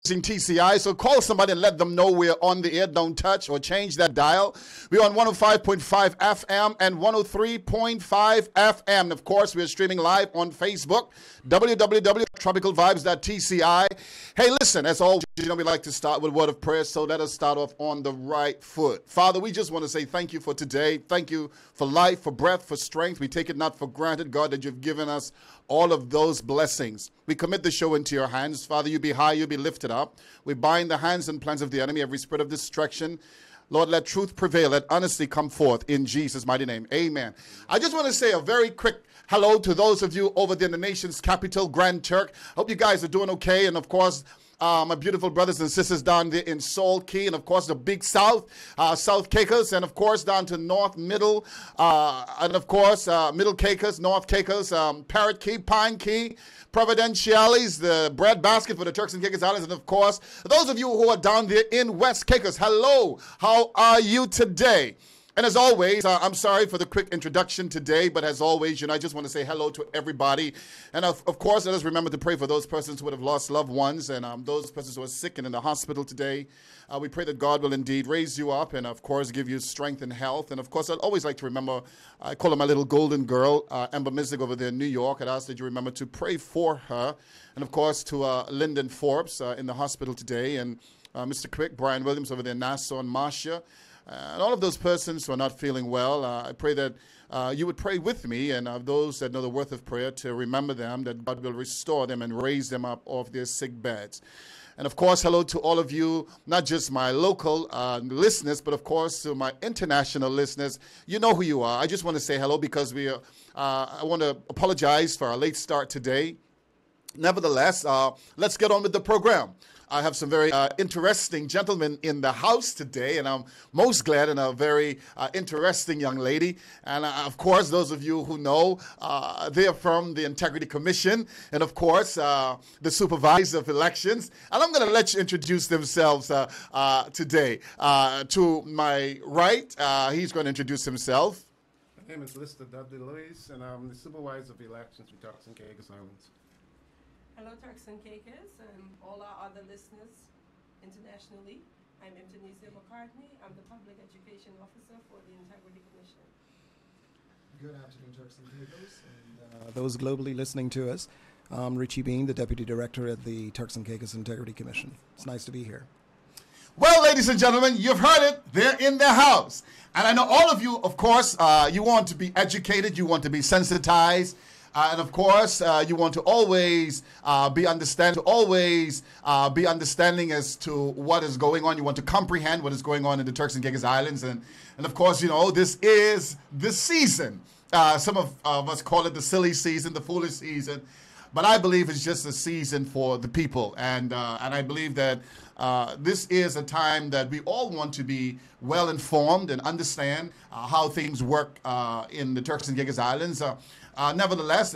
Raising TCI. So call somebody and let them know we're on the air. Don't touch or change that dial. We're on 105.5 FM and 103.5 FM. And of course, we're streaming live on Facebook, www.tropicalvibes.tci. Hey, listen, as always, we like to start with a word of prayer, so let us start off on the right foot. Father, we just want to say thank you for today. Thank you for life, for breath, for strength. We take it not for granted, God, that you've given us all of those blessings. We commit the show into your hands. Father, you be high, you be lifted up. We bind the hands and plans of the enemy, every spirit of distraction. Lord, let truth prevail. Let honesty come forth in Jesus' mighty name. Amen. I just want to say a very quick hello to those of you over there in the nation's capital, Grand Turk. Hope you guys are doing okay. And of course, my beautiful brothers and sisters down there in Salt Key, and of course the Big South, South Caicos, and of course down to North Middle, and of course Middle Caicos, North Caicos, Parrot Key, Pine Key, Providenciales, the bread basket for the Turks and Caicos Islands, and of course those of you who are down there in West Caicos. Hello, how are you today? And as always, I'm sorry for the quick introduction today, but as always, I just want to say hello to everybody. And of course, let us remember to pray for those persons who would have lost loved ones and those persons who are sick and in the hospital today. We pray that God will indeed raise you up and, of course, give you strength and health. And, of course, I'd always like to remember, I call her my little golden girl, Amber Mizik over there in New York. I'd ask that you remember to pray for her. And, of course, to Lyndon Forbes in the hospital today, and Mr. Quick, Brian Williams over there in Nassau, and Marcia. And all of those persons who are not feeling well, I pray that you would pray with me and those that know the worth of prayer to remember them, that God will restore them and raise them up off their sick beds. And of course, hello to all of you, not just my local listeners, but of course to my international listeners. You know who you are. I just want to say hello because I want to apologize for our late start today. Nevertheless, let's get on with the program. I have some very interesting gentlemen in the house today, and I'm most glad in a very interesting young lady. And of course, those of you who know, they're from the Integrity Commission, and of course, the Supervisor of Elections. And I'm going to let you introduce themselves today. To my right, he's going to introduce himself. My name is Lister W. Lewis, and I'm the Supervisor of Elections for Turks and Caicos Islands. Hello, Turks and Caicos, and all our other listeners internationally. I'm Antonia McCartney. I'm the Public Education Officer for the Integrity Commission. Good afternoon, Turks and Caicos, and those globally listening to us. I'm Richie Bean, the Deputy Director at the Turks and Caicos Integrity Commission. It's nice to be here. Well, ladies and gentlemen, you've heard it. They're in the house. And I know all of you, of course, you want to be educated. You want to be sensitized. And of course, you want to always be understanding as to what is going on. You want to comprehend what is going on in the Turks and Caicos Islands. And of course, this is the season. Some of us call it the silly season, the foolish season. But I believe it's just a season for the people. And I believe that this is a time that we all want to be well informed and understand how things work in the Turks and Caicos Islands. Nevertheless,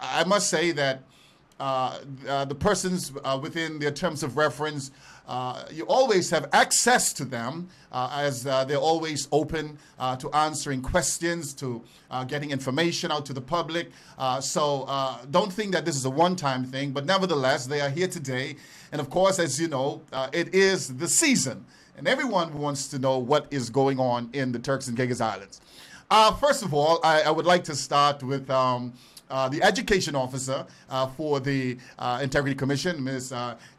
I must say that the persons within their terms of reference, you always have access to them as they're always open to answering questions, to getting information out to the public. So don't think that this is a one-time thing, but nevertheless, they are here today. And of course, as you know, it is the season, and everyone wants to know what is going on in the Turks and Caicos Islands. First of all, I would like to start with the education officer for the Integrity Commission, Ms.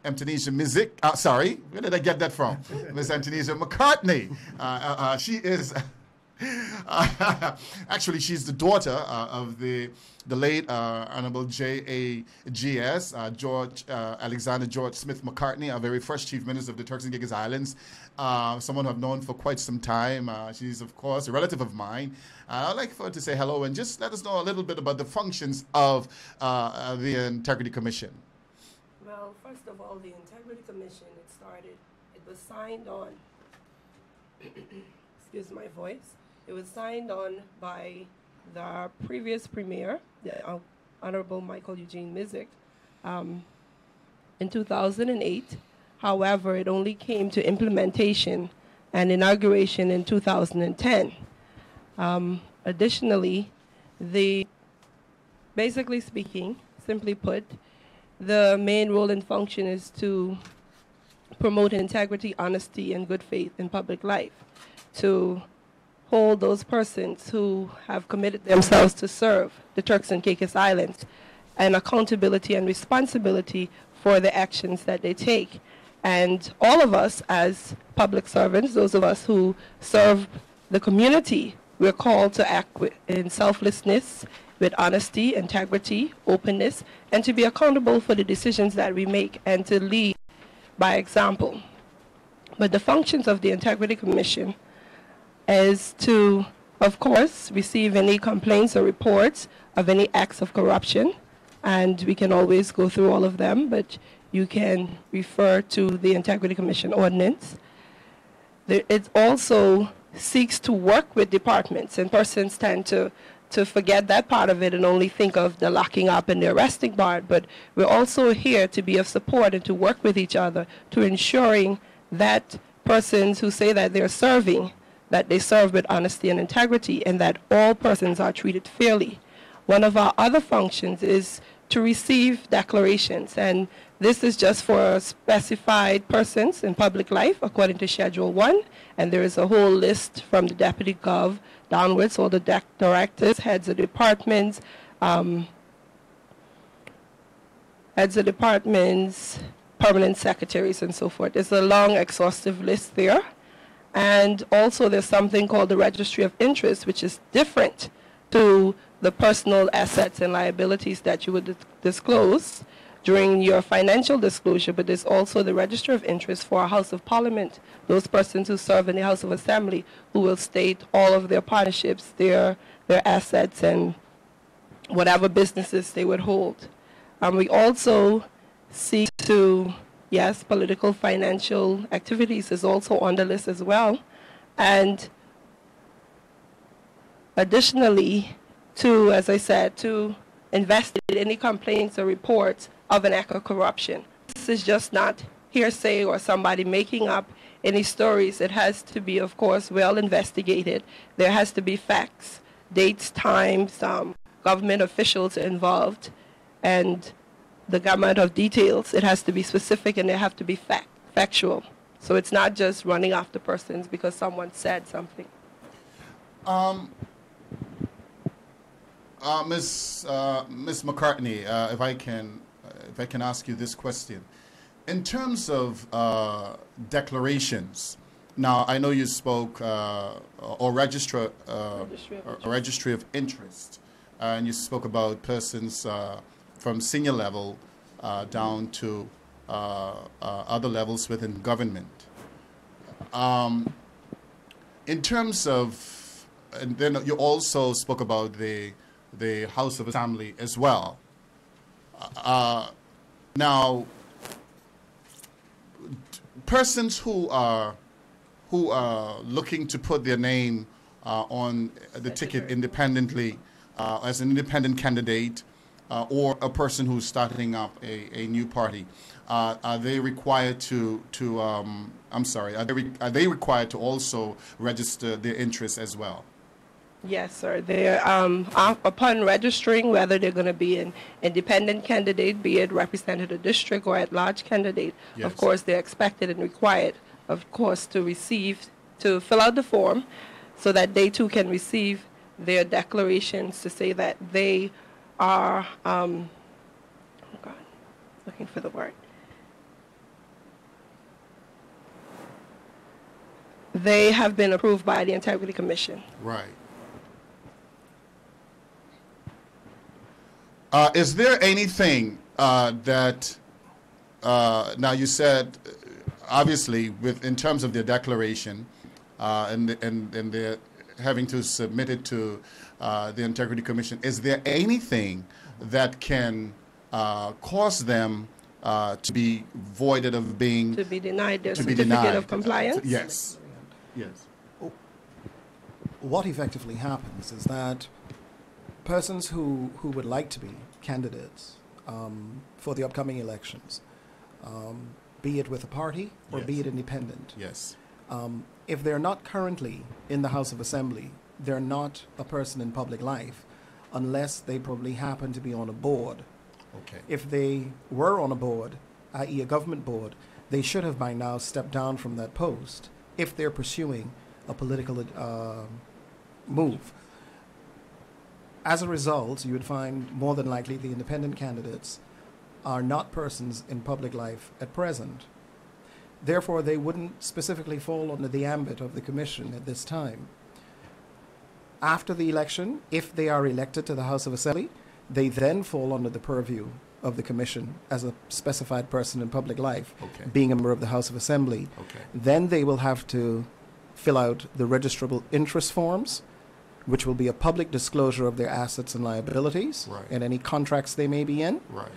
Antonia Mizik. Sorry, where did I get that from? Ms. Antonia McCartney. She is... actually, she's the daughter of the late Honorable J.A.G.S., George Alexander George Smith McCartney, our very first Chief Minister of the Turks and Caicos Islands, someone I've known for quite some time. She's, of course, a relative of mine. I'd like for her to say hello and just let us know a little bit about the functions of the Integrity Commission. Well, first of all, the Integrity Commission, it was signed on, excuse my voice, it was signed on by the previous Premier, the Honorable Michael Eugene Mizik, in 2008. However, it only came to implementation and inauguration in 2010. Additionally, basically speaking, simply put, the main role and function is to promote integrity, honesty, and good faith in public life, to hold those persons who have committed themselves to serve the Turks and Caicos Islands and accountability and responsibility for the actions that they take. And all of us as public servants, those of us who serve the community, we're called to act in selflessness, with honesty, integrity, openness, and to be accountable for the decisions that we make and to lead by example. But the functions of the Integrity Commission is to, of course, receive any complaints or reports of any acts of corruption, and we can always go through all of them, but you can refer to the Integrity Commission ordinance. It also seeks to work with departments, and persons tend to forget that part of it and only think of the locking up and the arresting part, but we're also here to be of support and to work with each other to ensuring that persons who say that they're serving, that they serve with honesty and integrity, and that all persons are treated fairly. One of our other functions is to receive declarations, and this is just for specified persons in public life according to Schedule 1, and there is a whole list from the Deputy Gov downwards, all the directors, heads of departments, permanent secretaries, and so forth. There's a long, exhaustive list there. And also there's something called the Registry of Interest, which is different to the personal assets and liabilities that you would disclose during your financial disclosure, but there's also the Registry of Interest for our House of Parliament, those persons who serve in the House of Assembly who will state all of their partnerships, their assets, and whatever businesses they would hold. We also seek to, yes, political financial activities is also on the list as well. And additionally, to, as I said, to investigate any complaints or reports of an act of corruption. This is just not hearsay or somebody making up any stories. It has to be, of course, well investigated. There has to be facts, dates, times, government officials involved, and the gamut of details. It has to be specific and they have to be factual. So it's not just running after persons because someone said something. Ms. McCartney, if I can ask you this question. In terms of declarations, now I know you spoke or Registry of Interest, and you spoke about persons from senior level down to other levels within government. In terms of, and then you also spoke about the House of Assembly as well. Now, persons who are looking to put their name on the ticket independently as an independent candidate or a person who's starting up a new party, are they required to are they required to also register their interests as well? Yes, sir. They're, upon registering, whether they're going to be an independent candidate, be it representative district or at-large candidate, yes, of course, they're expected and required, of course, to fill out the form so that they too can receive their declarations to say that they are, oh God, looking for the word. They have been approved by the Integrity Commission. Right. Is there anything that, now you said, obviously, in terms of their declaration, and they're having to submit it to the Integrity Commission, is there anything that can cause them to be voided of being... To be denied their certificate of compliance? Yes. Yes. What effectively happens is that persons who would like to be candidates for the upcoming elections, be it with a party or yes, be it independent, yes, if they're not currently in the House of Assembly, they're not a person in public life unless they probably happen to be on a board Okay. If they were on a board, i.e. a government board, they should have by now stepped down from that post if they're pursuing a political move. As a result, you would find more than likely the independent candidates are not persons in public life at present. Therefore, they wouldn't specifically fall under the ambit of the commission at this time. After the election, if they are elected to the House of Assembly, they then fall under the purview of the commission as a specified person in public life, Okay. being a member of the House of Assembly. Okay. Then they will have to fill out the Registrable Interest forms, which will be a public disclosure of their assets and liabilities Right. and any contracts they may be in. Right.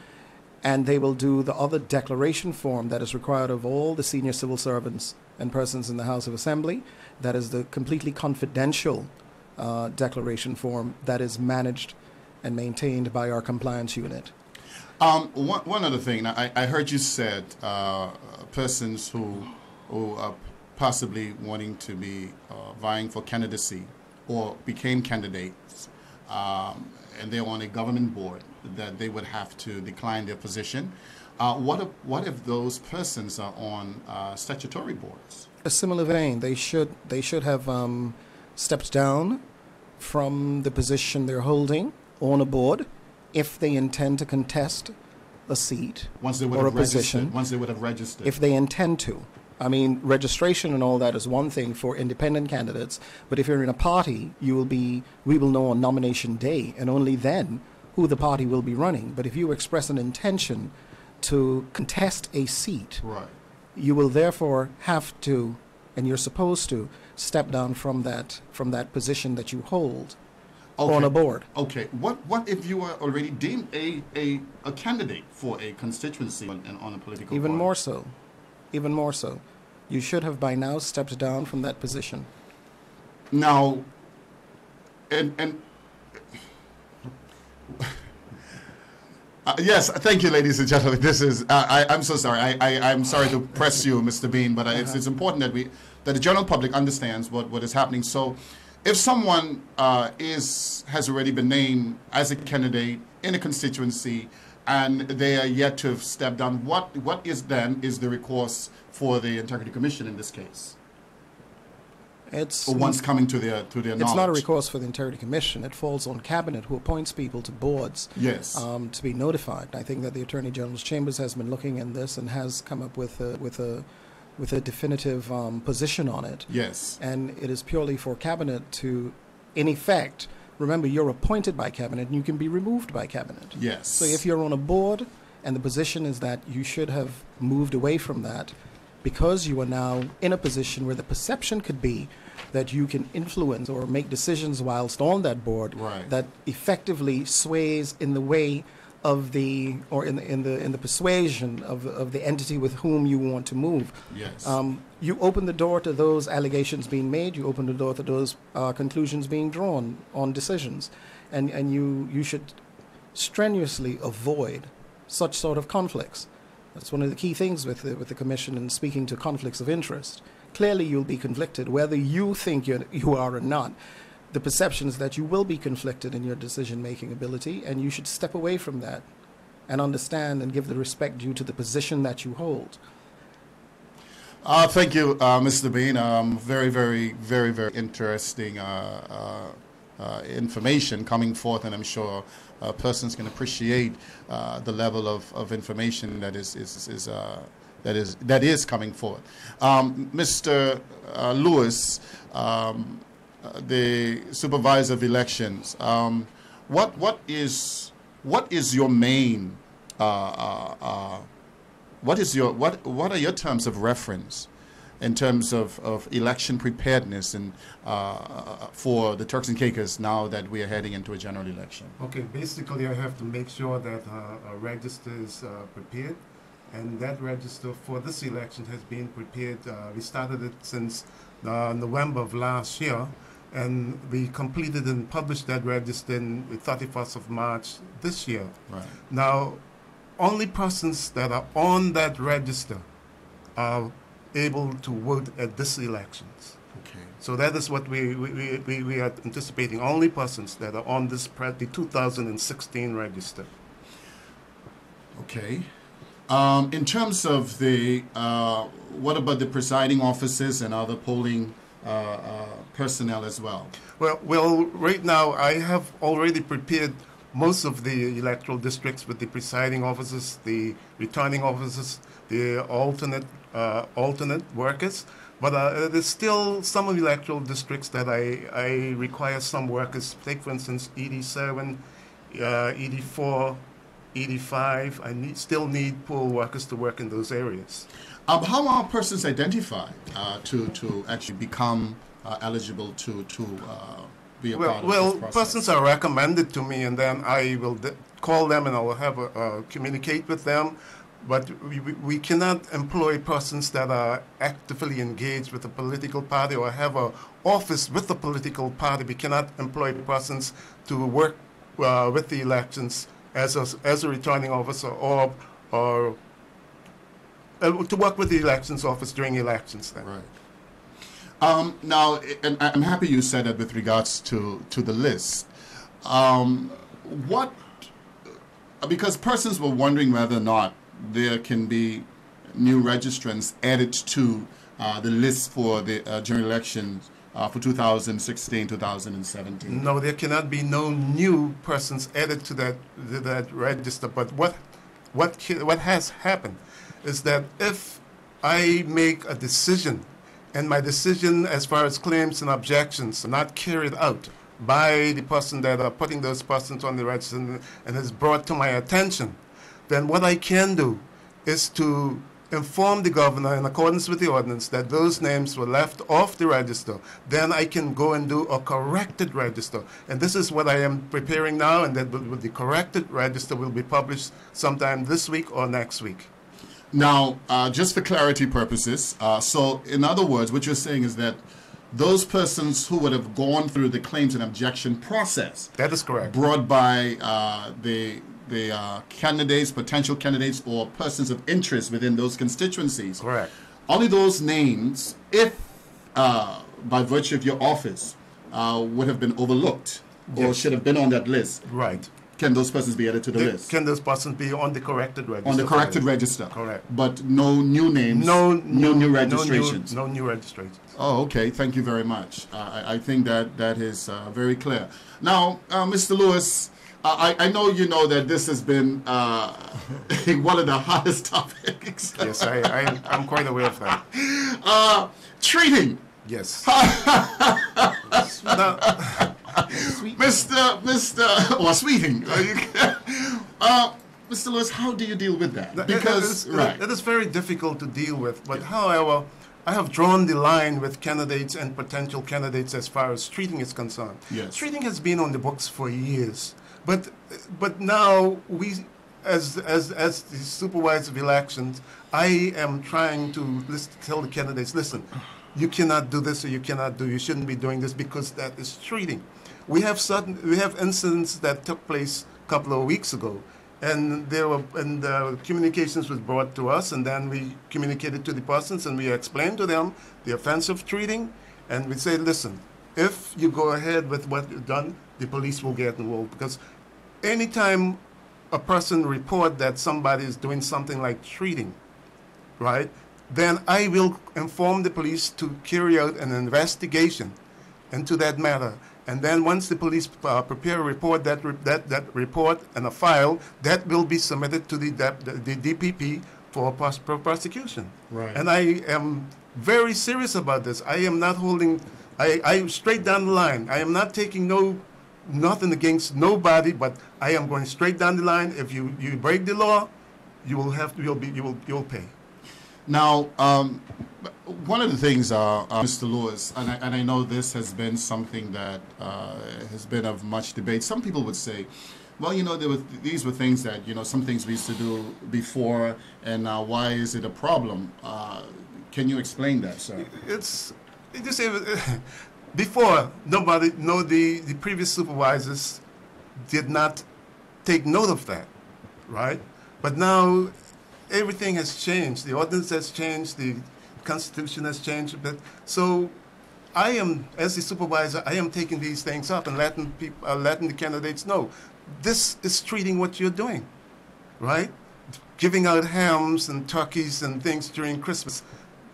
And they will do the other declaration form that is required of all the senior civil servants and persons in the House of Assembly. That is the completely confidential declaration form that is managed and maintained by our compliance unit. One other thing, I heard you said persons who are possibly wanting to be vying for candidacy or became candidates, and they're on a government board, that they would have to decline their position. What if those persons are on statutory boards? A similar vein, they should have stepped down from the position they're holding on a board if they intend to contest a seat Once they would or a have registered. position. Once they would have registered. If they intend to. I mean, registration and all that is one thing for independent candidates, but if you're in a party, we will know on nomination day, and only then who the party will be running. But if you express an intention to contest a seat, Right. you will therefore have to, and you're supposed to, step down from that position that you hold on a board. Okay. What if you are already deemed a candidate for a constituency on a political Even board? more so. Even more so. You should have by now stepped down from that position. Now, and yes, thank you, ladies and gentlemen. This is I'm so sorry. I'm sorry to press you, Mr. Bean, but it's important that the general public understands what is happening. So, if someone has already been named as a candidate in a constituency, and they are yet to have stepped down, what is the recourse for the Integrity Commission in this case? It's Or once coming to their knowledge? It's not a recourse for the Integrity Commission. It falls on Cabinet, who appoints people to boards Yes. to be notified. I think that the Attorney General's Chambers has been looking in this and has come up with a definitive position on it. Yes. And it is purely for Cabinet to, in effect, remember, you're appointed by Cabinet and you can be removed by Cabinet. Yes. So if you're on a board and the position is that you should have moved away from that because you are now in a position where the perception could be that you can influence or make decisions whilst on that board, Right. that effectively sways in the way of in the persuasion of the entity with whom you want to move. Yes. You open the door to those allegations being made. You open the door to those conclusions being drawn on decisions, and you should strenuously avoid such sort of conflicts. That's one of the key things with the commission in speaking to conflicts of interest. Clearly, you'll be conflicted, whether you think you are or not. The perception is that you will be conflicted in your decision-making ability, and you should step away from that and understand and give the respect due to the position that you hold. Thank you, Mr. Bean. Very, very, very, very interesting information coming forth, and I'm sure persons can appreciate the level of information that is coming forth. Mr. Lewis, the Supervisor of Elections, what is your main what are your terms of reference in terms of election preparedness and for the Turks and Caicos now that we are heading into a general election? Okay, basically I have to make sure that a register is prepared, and that register for this election has been prepared. We started it since November of last year, and we completed and published that register on the 31st of March this year. Right. Now, only persons that are on that register are able to vote at this elections. Okay. So that is what we are anticipating. Only persons that are on this the 2016 register. Okay. In terms of the, what about the presiding officers and other polling personnel as well? Well, right now I have already prepared most of the electoral districts with the presiding officers, the returning officers, the alternate workers. But there's still some electoral districts that I require some workers. Take, for instance, ED7, ED4, ED5. I still need poll workers to work in those areas. How are persons identified to actually become eligible to be a part of this process? Persons are recommended to me, and then I will call them and I will have communicate with them. But we cannot employ persons that are actively engaged with a political party or have an office with a political party. We cannot employ persons to work with the elections as a returning officer or to work with the elections office during elections. Then. Right. Now, and I'm happy you said that with regards to the list. Because persons were wondering whether or not there can be new registrants added to the list for the general elections for 2016, 2017. No, there cannot be no new persons added to that register. But what has happened is that if I make a decision, and my decision as far as claims and objections are not carried out by the person that are putting those persons on the register and is brought to my attention, then what I can do is to inform the governor in accordance with the ordinance that those names were left off the register. Then I can go and do a corrected register. And this is what I am preparing now, and that the corrected register will be published sometime this week or next week. Now, just for clarity purposes, so in other words, what you're saying is that those persons who would have gone through the claims and objection process, that is correct, brought by the candidates, potential candidates, or persons of interest within those constituencies. Correct. Only those names, if by virtue of your office, would have been overlooked or should have been on that list. Right. Can those persons be added to the list? Can those persons be on the corrected register? On the corrected register. Correct. But no new names. No new registrations. No new registrations. Oh, okay. Thank you very much. I think that is very clear. Now, Mr. Lewis, I know you know that this has been one of the hottest topics. Yes, I'm quite aware of that. Treating. Yes. Mr. Sweeting. Mr. Lewis, how do you deal with that? Because it is very difficult to deal with. But however, I have drawn the line with candidates and potential candidates as far as treating is concerned. Yes. Treating has been on the books for years. But now we, as the supervisor of elections, I am trying to tell the candidates, listen, you cannot do this or you shouldn't be doing this because that is treating. We have incidents that took place a couple of weeks ago, and the communications was brought to us, and then we communicated to the persons, and we explained to them the offense of treating, and we say, listen, if you go ahead with what you've done, the police will get involved, because anytime a person report that somebody is doing something like treating, right, then I will inform the police to carry out an investigation into that matter. And then once the police prepare a report, that report and a file, that will be submitted to the DPP for prosecution. Right. And I am very serious about this. I am not holding, I straight down the line. I am not taking nothing against nobody, but I am going straight down the line. If you break the law, you'll pay. Now, one of the things, Mr. Lewis, and I know this has been something that has been of much debate. Some people would say, well, these were things that, some things we used to do before, and why is it a problem? Can you explain that, sir? Before, the previous supervisors did not take note of that, right? But now everything has changed. The ordinance has changed. The Constitution has changed a bit. So I am, as the supervisor, I am taking these things up and letting the candidates know this is treating what you're doing, right? giving out hams and turkeys and things during Christmas.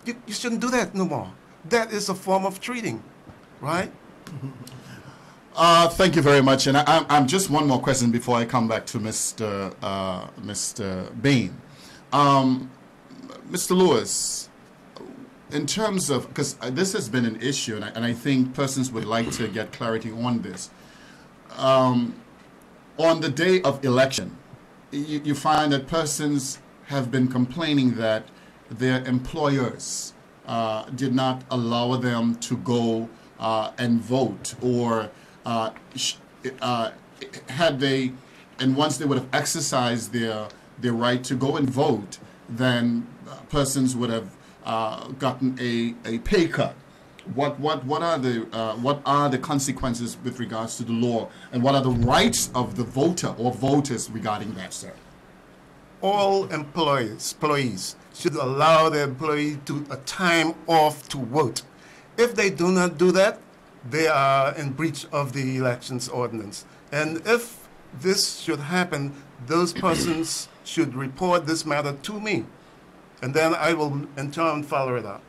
You shouldn't do that no more. That is a form of treating, right? Thank you very much. And I'm just one more question before I come back to Mr. Bean. Mr. Lewis, in terms of, because this has been an issue, and I think persons would like to get clarity on this. On the day of election, you find that persons have been complaining that their employers did not allow them to go and vote, or had they, and once they would have exercised their right to go and vote, then persons would have gotten a pay cut. What are the consequences with regards to the law, and what are the rights of the voter or voters regarding that, sir? All employees should allow their employee to a time off to vote. If they do not do that, they are in breach of the elections ordinance. And if this should happen, those persons should report this matter to me, and then I will in turn follow it up.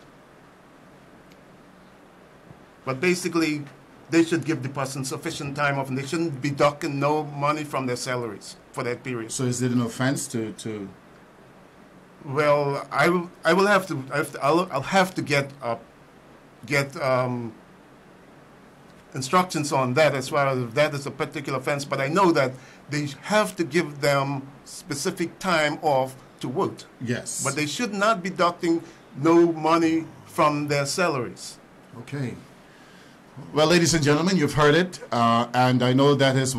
But basically, they should give the person sufficient time off, and they shouldn't be docking no money from their salaries for that period. So is it an offense to? Well, I'll have to get instructions on that as far as if that is a particular offense. But I know that they have to give them specific time off to vote. Yes. But they should not be deducting no money from their salaries. Okay. Well, ladies and gentlemen, you've heard it, and I know that is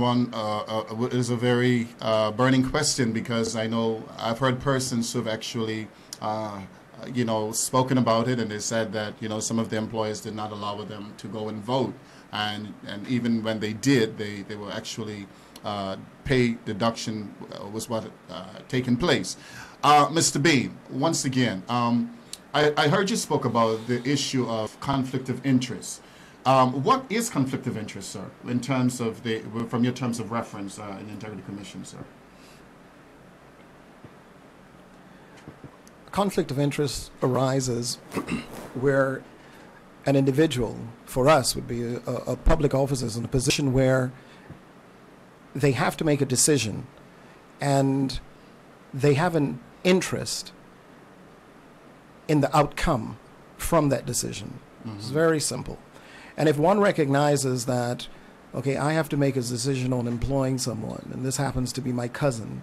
is a very burning question, because I know I've heard persons who've actually, spoken about it, and they said that some of the employers did not allow them to go and vote, and even when they did, they were actually pay deduction was what taken place. Mr. Bean, once again, I heard you spoke about the issue of conflict of interest. What is conflict of interest, sir, in terms of from your terms of reference in the Integrity Commission, sir? Conflict of interest arises where an individual, for us, would be a public officer in a position where they have to make a decision, and they have an interest in the outcome from that decision. Mm-hmm. It's very simple. And if one recognizes that, okay, I have to make a decision on employing someone, and this happens to be my cousin,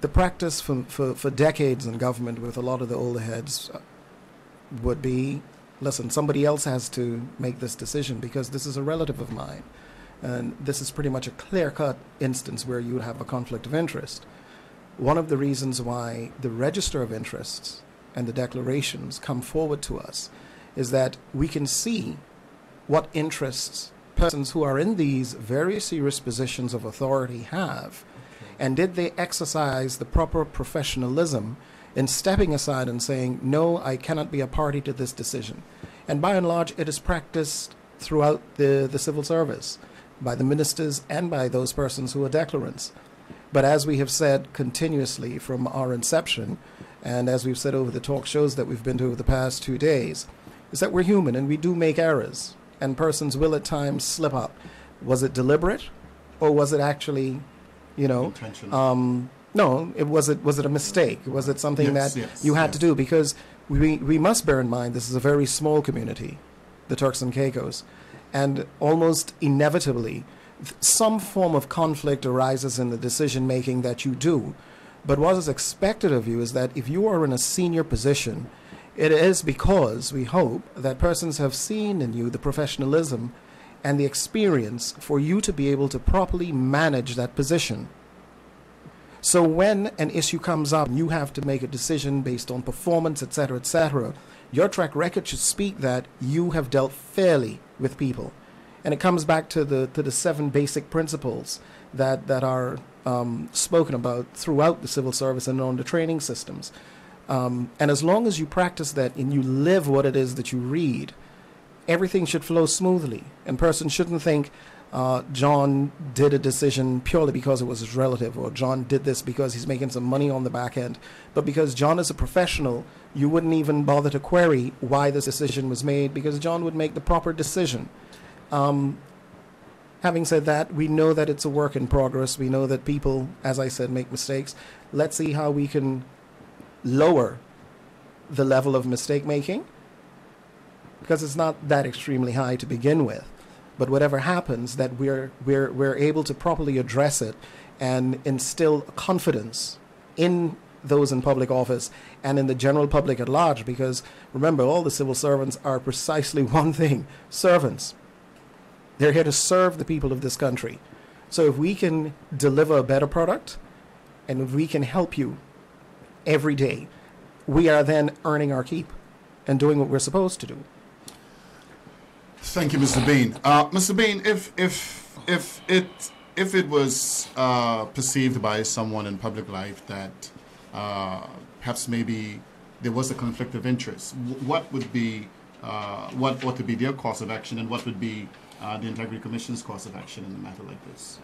the practice for decades in government with a lot of the older heads would be, listen, somebody else has to make this decision because this is a relative of mine. And this is pretty much a clear-cut instance where you would have a conflict of interest. One of the reasons why the Register of Interests and the declarations come forward to us is that we can see what interests persons who are in these very serious positions of authority have, and did they exercise the proper professionalism in stepping aside and saying, no, I cannot be a party to this decision. And by and large, it is practiced throughout the civil service by the ministers and by those persons who are declarants. But as we have said continuously from our inception, and as we've said over the talk shows that we've been to over the past 2 days, is that we're human and we do make errors, and persons will at times slip up. Was it deliberate, or was it actually, intentional? No, was it a mistake? Was it something Yes, that yes, you had yes. to do? Because we must bear in mind this is a very small community, the Turks and Caicos, and almost inevitably some form of conflict arises in the decision making that you do. But what is expected of you is that if you are in a senior position, it is because we hope that persons have seen in you the professionalism and the experience for you to be able to properly manage that position. So when an issue comes up and you have to make a decision based on performance, etc., your track record should speak that you have dealt fairly with people. And it comes back to the 7 basic principles that are spoken about throughout the civil service and on the training systems. And as long as you practice that and you live what it is that you read, everything should flow smoothly. And persons shouldn't think, John did a decision purely because it was his relative, or John did this because he's making some money on the back end. But because John is a professional, you wouldn't even bother to query why this decision was made, because John would make the proper decision. Having said that, we know that it's a work in progress. We know that people, as I said, make mistakes. Let's see how we can lower the level of mistake making, because it's not that extremely high to begin with. But whatever happens, that we're able to properly address it and instill confidence in those in public office and in the general public at large. Because remember, all the civil servants are precisely one thing: servants. They're here to serve the people of this country. So if we can deliver a better product, and if we can help you every day, we are then earning our keep and doing what we're supposed to do. Thank you, Mr. Bean. Mr. Bean, if it was perceived by someone in public life that perhaps maybe there was a conflict of interest, what would be what would be their course of action, and what would be the Integrity Commission's course of action in a matter like this?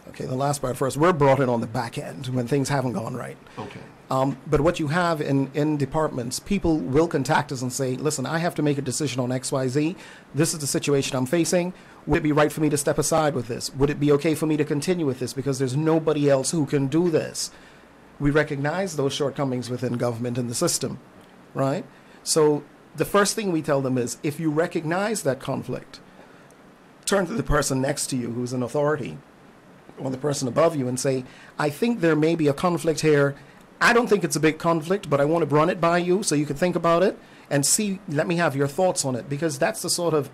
Okay, the last part first. We're brought in on the back end when things haven't gone right. Okay. But what you have in departments, people will contact us and say, listen, I have to make a decision on XYZ. This is the situation I'm facing. Would it be right for me to step aside with this? Would it be okay for me to continue with this because there's nobody else who can do this? We recognize those shortcomings within government and the system, right? So the first thing we tell them is, if you recognize that conflict, turn to the person next to you who's an authority, or the person above you, and say, I think there may be a conflict here. I don't think it's a big conflict, but I want to run it by you so you can think about it and see, let me have your thoughts on it. Because that's the sort of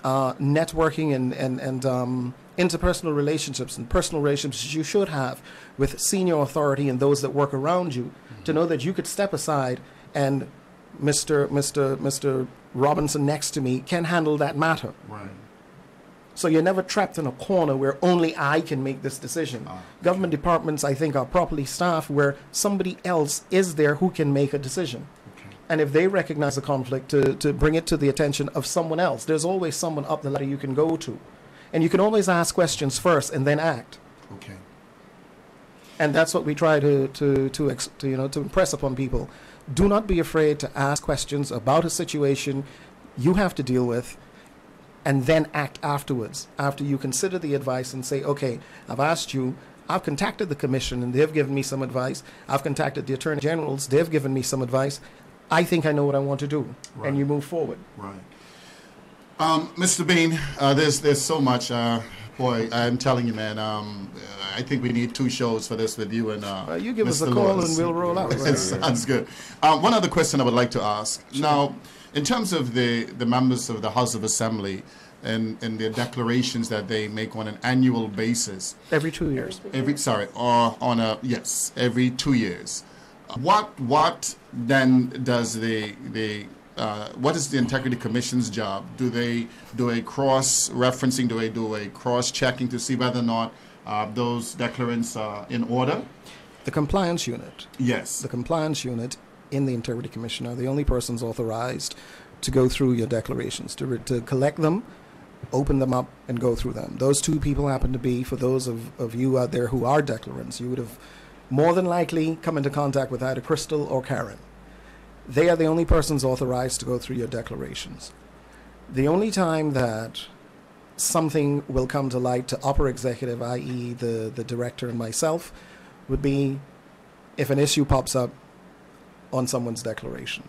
networking and interpersonal relationships and personal relationships you should have with senior authority and those that work around you, to know that you could step aside and Mr. Robinson next to me can handle that matter. Right. So you're never trapped in a corner where only I can make this decision. Okay. Government departments, I think, are properly staffed where somebody else is there who can make a decision. Okay. And if they recognize a conflict, to bring it to the attention of someone else. There's always someone up the ladder you can go to. And you can always ask questions first and then act. Okay. And that's what we try to impress upon people. Do not be afraid to ask questions about a situation you have to deal with, and then act afterwards, after you consider the advice and say, okay, I've asked you, I've contacted the commission and they've given me some advice. I've contacted the attorney generals, they've given me some advice. I think I know what I want to do. Right. And you move forward. Right. Mr. Bean, there's so much. Boy, I'm telling you, man, I think we need 2 shows for this with you and you give us Mr. a call Lawrence. and we'll roll out. Right. Sounds good. One other question I would like to ask. Sure. Now, in terms of the members of the House of Assembly and their declarations that they make on an annual basis. Every 2 years. Every 2 years. What then does what is the Integrity Commission's job? Do they do a cross-referencing? Do they do a cross-checking to see whether or not those declarants are in order? The compliance unit. Yes. The compliance unit in the Integrity Commission are the only persons authorized to go through your declarations, to collect them, open them up, and go through them. Those 2 people happen to be, for those of you out there who are declarants, you would have more than likely come into contact with either Crystal or Karen. They are the only persons authorized to go through your declarations. The only time that something will come to light to upper executive, i.e. the director and myself, would be if an issue pops up on someone's declaration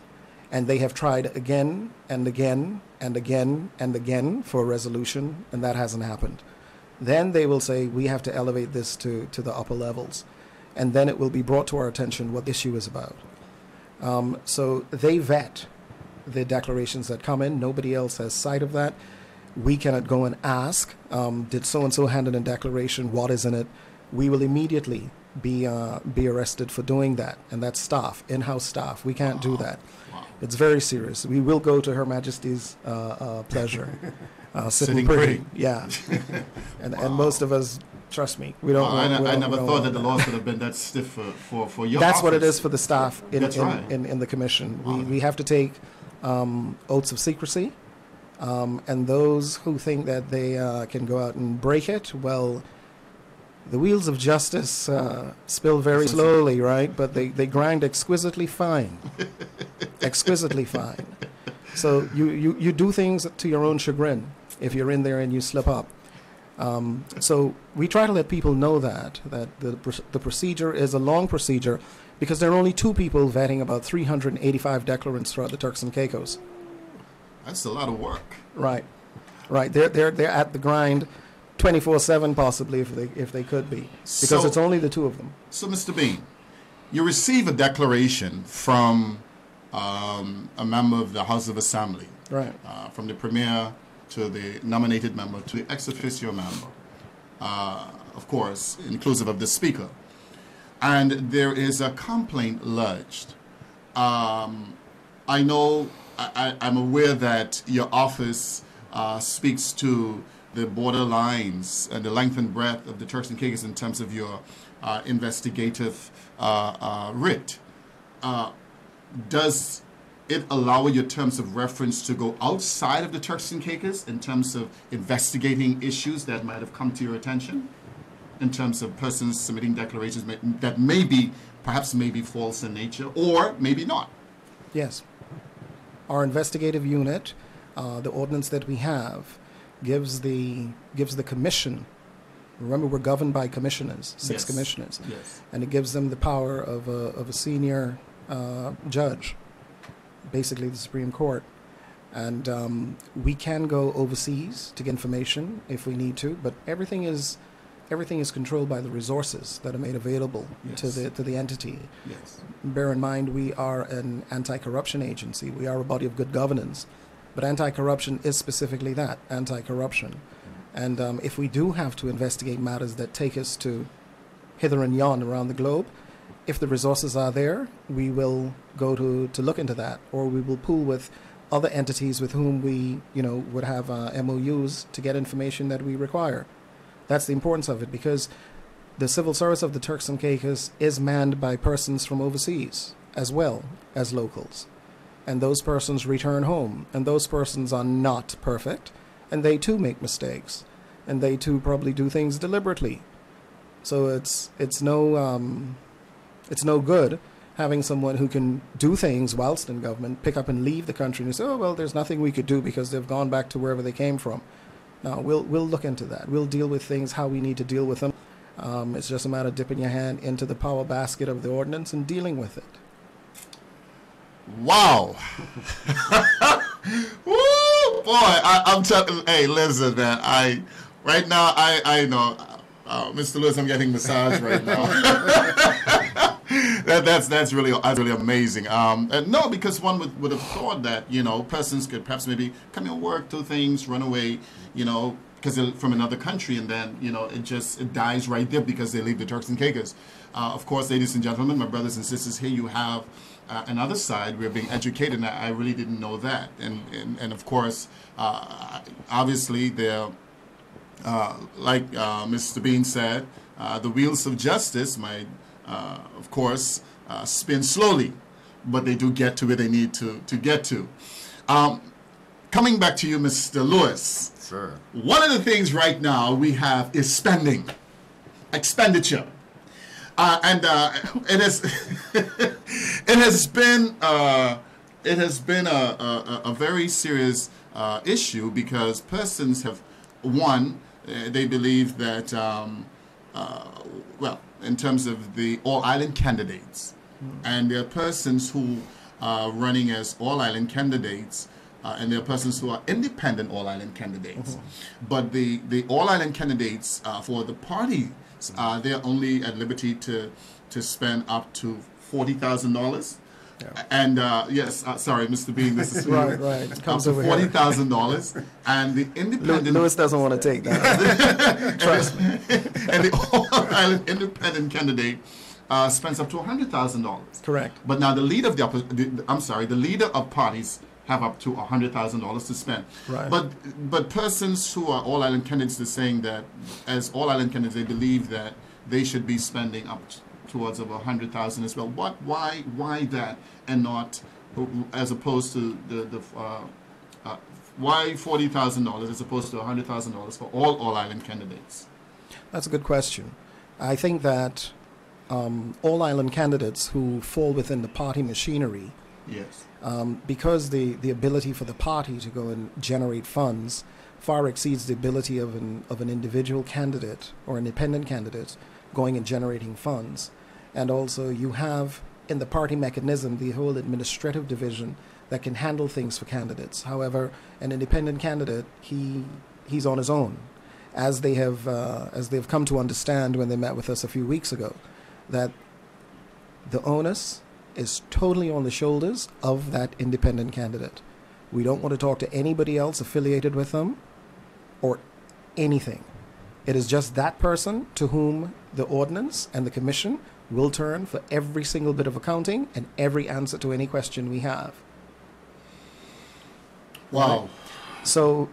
and they have tried again and again and again and again for a resolution and that hasn't happened. Then they will say, we have to elevate this to the upper levels, and then it will be brought to our attention what the issue is about. So they vet the declarations that come in. Nobody else has sight of that. We cannot go and ask, did so-and-so hand in a declaration? What is in it? We will immediately be arrested for doing that. And that's staff, in-house staff. We can't do that. Wow. It's very serious. We will go to Her Majesty's pleasure. Sitting pretty. Yeah. And most of us, trust me, we don't. I never thought that the laws would have been that stiff for your That's office. what it is for the staff in That's right. in the commission. Wow. We have to take oaths of secrecy And those who think that they can go out and break it, well, the wheels of justice spill very slowly, right? But they grind exquisitely fine. Exquisitely fine. So you do things to your own chagrin if you're in there and you slip up. So we try to let people know that the procedure is a long procedure because there are only 2 people vetting about 385 declarants throughout the Turks and Caicos. That's a lot of work. Right. They're at the grind 24/7 possibly if they could be, because it's only the 2 of them. So, Mr. Bean, you receive a declaration from a member of the House of Assembly, Right. From the Premier to the nominated member to the ex officio member, of course, inclusive of the Speaker. And there is a complaint lodged. I know, I'm aware that your office speaks to the border lines and the length and breadth of the Turks and Caicos in terms of your investigative writ. Does it allow your terms of reference to go outside of the Turks and Caicos in terms of investigating issues that might have come to your attention? In terms of persons submitting declarations that perhaps may be false in nature, or maybe not? Yes. Our investigative unit, the ordinance that we have, gives the commission. Remember, we're governed by commissioners, 6 commissioners, and it gives them the power of a senior judge, basically the Supreme Court. And we can go overseas to get information if we need to, but everything is controlled by the resources that are made available to the entity. Yes. Bear in mind, we are an anti-corruption agency. We are a body of good governance. But anti-corruption is specifically that, anti-corruption. And if we do have to investigate matters that take us to hither and yon around the globe, if the resources are there, we will go to look into that, or we will pool with other entities with whom we, would have MOUs to get information that we require. That's the importance of it, because the civil service of the Turks and Caicos is manned by persons from overseas as well as locals. And those persons return home, and those persons are not perfect, and they too make mistakes, and they too probably do things deliberately. So it's no good having someone who can do things whilst in government, pick up and leave the country and say, oh, well, there's nothing we could do because they've gone back to wherever they came from. No, we'll look into that. We'll deal with things how we need to deal with them. It's just a matter of dipping your hand into the power basket of the ordinance and dealing with it. Wow. Woo, boy, I'm telling. Hey, listen, man. Right now, I know, Mr. Lewis, I'm getting massage right now. That's really amazing. No, because one would have thought that persons could perhaps maybe come and work, do things, run away, because they're from another country, and then it dies right there because they leave the Turks and Caicos. Of course, ladies and gentlemen, my brothers and sisters, here you have another side. We're being educated, and I really didn't know that. And of course, obviously, they're like Mr. Bean said, the wheels of justice might, of course, spin slowly, but they do get to where they need to get to. Coming back to you, Mr. Lewis. Sure. One of the things right now we have is spending, expenditure. And it has been a very serious issue, because persons have, they believe that in terms of the all-island candidates, and there are persons who are running as all-island candidates, and there are persons who are independent all-island candidates. But the all-island candidates for the party, they're only at liberty to spend up to $40,000. Yeah. And yes, sorry, Mr. Bean, this is right. It comes over $40,000, and the independent Lewis doesn't want to take that. Trust me. And the all-island independent candidate spends up to $100,000. Correct. But now the leader of the leader of parties have up to $100,000 to spend. Right. But persons who are all-island candidates are saying that as all-island candidates, they believe that they should be spending up towards over $100,000 as well. Why that, and not as opposed to the Why $40,000 as opposed to $100,000 for all island candidates? That's a good question. I think that all island candidates who fall within the party machinery, Yes. because the ability for the party to go and generate funds far exceeds the ability of an individual candidate or independent candidate going and generating funds. And also you have in the party mechanism the whole administrative division that can handle things for candidates. However, an independent candidate, he's on his own, as they've come to understand when they met with us a few weeks ago, that the onus is totally on the shoulders of that independent candidate. We don't want to talk to anybody else affiliated with them or anything. It is just that person to whom the ordinance and the commission will turn for every single bit of accounting and every answer to any question we have. Wow. Right? So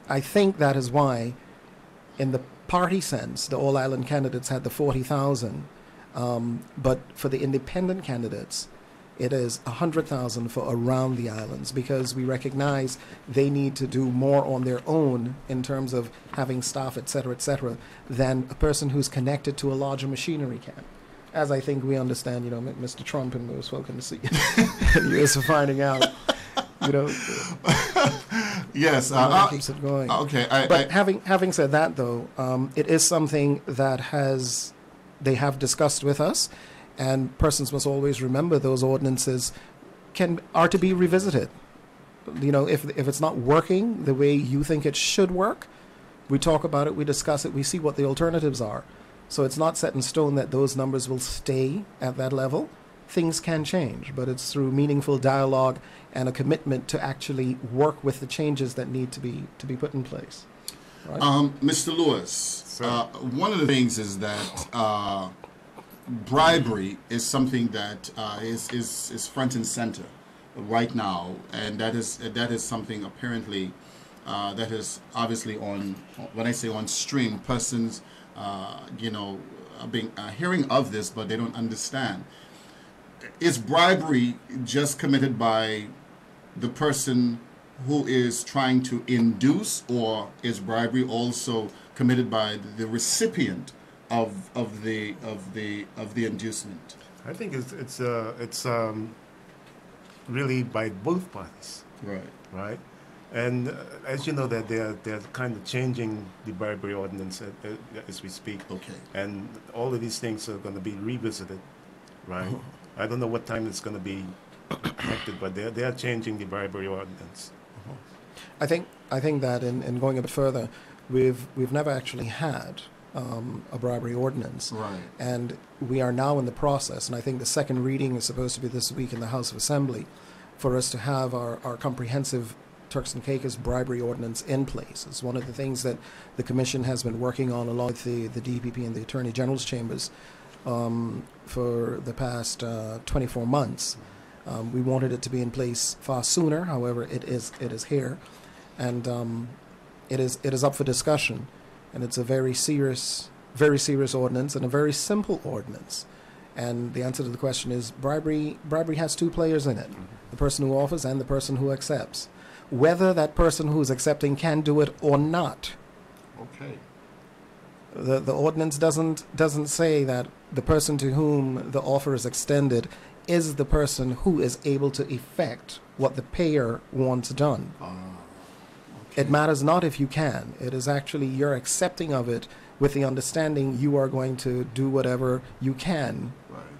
I think that is why, in the party sense, the all island candidates had the 40,000, but for the independent candidates, it is 100,000 for around the islands, because we recognize they need to do more on their own in terms of having staff, et cetera, than a person who's connected to a larger machinery can. As I think we understand, Mr. Trump, and most welcome to see you. Years for finding out, Yes. Keeps it going. Okay. But having said that, though, it is something that they have discussed with us. And persons must always remember those ordinances are to be revisited. If it's not working the way you think it should work, we talk about it, we discuss it, we see what the alternatives are. So it's not set in stone that those numbers will stay at that level. Things can change, but it's through meaningful dialogue and a commitment to actually work with the changes that need to be put in place. Right? Mr. Lewis, one of the things is that bribery is something that is front and center right now, and that is something apparently that is obviously on. When I say on stream, persons being hearing of this, but they don't understand. Is bribery just committed by the person who is trying to induce, or is bribery also committed by the recipient of the inducement? I think it's really by both parties. Right. And as you know, that they're kind of changing the bribery ordinance as we speak. Okay. And all of these things are going to be revisited, right? I don't know what time it's going to be enacted, but they are changing the bribery ordinance. I think that in going a bit further, we've never actually had a bribery ordinance, right? And we are now in the process, and I think the second reading is supposed to be this week in the House of Assembly, for us to have our comprehensive Turks and Caicos bribery ordinance in place. It's one of the things that the Commission has been working on along with the DPP and the Attorney General's chambers for the past 24 months. We wanted it to be in place far sooner. However, it is here, and it is up for discussion. And it's a very serious ordinance and a very simple ordinance. And the answer to the question is bribery has two players in it: the person who offers and the person who accepts. Whether that person who's accepting can do it or not. Okay. The ordinance doesn't say that the person to whom the offer is extended is the person who is able to effect what the payer wants done. Okay. It matters not if you can. It is actually you're accepting of it with the understanding you are going to do whatever you can